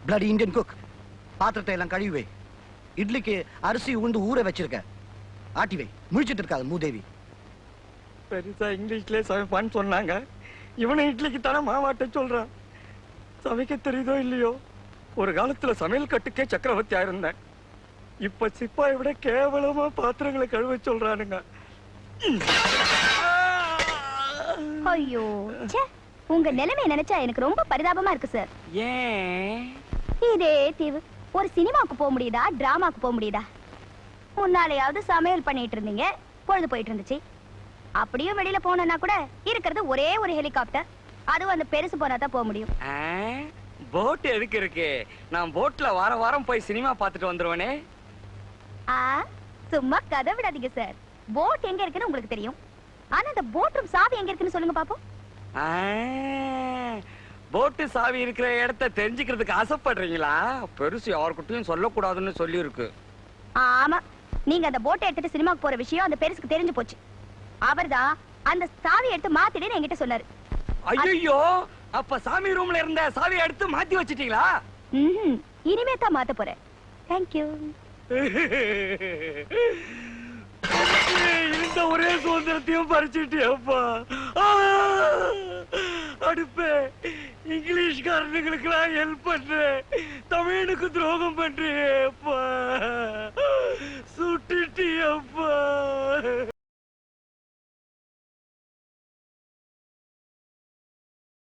Bloody Indian cook. பாத்திரத்தை எல்லாம் கழுவி வை. இட்லிக்கு அரிசி உண்டு ஊற வச்சிருக்க. ஆட்டி வை. முழிச்சிட்டு இருக்காது மூதேவி. பெருசா இங்கிலீஷ்ல சமைப்பான்னு சொன்னாங்க. இவனை இட்லிக்கு தானே மாவாட்ட சொல்றான். சமைக்க தெரியுதோ இல்லையோ, ஒரு காலத்துல சமையல் கட்டுக்கே சக்கரவர்த்தியா இருந்தேன். இப்ப சிப்பாயை விட கேவலமா பாத்திரங்களை கழுவ சொல்றானுங்க. ஐயோ, உங்க நிலைமையை நினைச்சா எனக்கு ரொம்ப பரிதாபமா இருக்கு சார். ஏன் இதே தீவு ஒரு சினிமாவுக்கு போக முடியுதா, டிராமாக்கு போக முடியுதா? முன்னாலேயாவது சமையல் பண்ணிட்டு இருந்தீங்க, பொழுது போயிட்டு இருந்துச்சு. அப்படியும் வெளியில போனா கூட இருக்கிறது ஒரே ஒரு ஹெலிகாப்டர். அதுவும் அந்த பெருசு போனா தான் போக முடியும். போட் எதுக்கு இருக்கு? நான் போட்ல வாரம் வாரம் போய் சினிமா பார்த்துட்டு வந்துருவனே. சும்மா கதை விடாதீங்க சார். போட் எங்க இருக்குன்னு உங்களுக்கு தெரியும். ஆனா அந்த போட் ரூம் சாவி எங்க இருக்குன்னு சொல்லுங்க பாப்போம். போட்டு சாவி இருக்கிற இடத்தை தெரிஞ்சுக்கிறதுக்கு ஆசைப்படுறீங்களா? பெருசு யாருக்கிட்டையும் சொல்லக்கூடாதுன்னு சொல்லி இருக்கு. ஆமா, நீங்க அந்த போட்டை எடுத்துட்டு சினிமாக்கு போற விஷயம் அந்த பெருசுக்கு தெரிஞ்சு போச்சு. அவர்தான் அந்த சாவி எடுத்து மாத்திடுன்னு என்கிட்ட சொன்னாரு. ஐயோ, அப்ப சாமி ரூம்ல இருந்த சாவி எடுத்து மாத்தி வச்சிட்டீங்களா? இனிமே தான் மாத்த போறேன். தேங்க்யூ. இந்த ஒரே சுதந்திரத்தையும் பறிச்சுட்டியப்பா. அடுப்பே, இங்கிலீஷ்காரனுங்களுக்கு ஹெல்ப் பண்றேன், தமிழுக்கு துரோகம் பண்றேன்.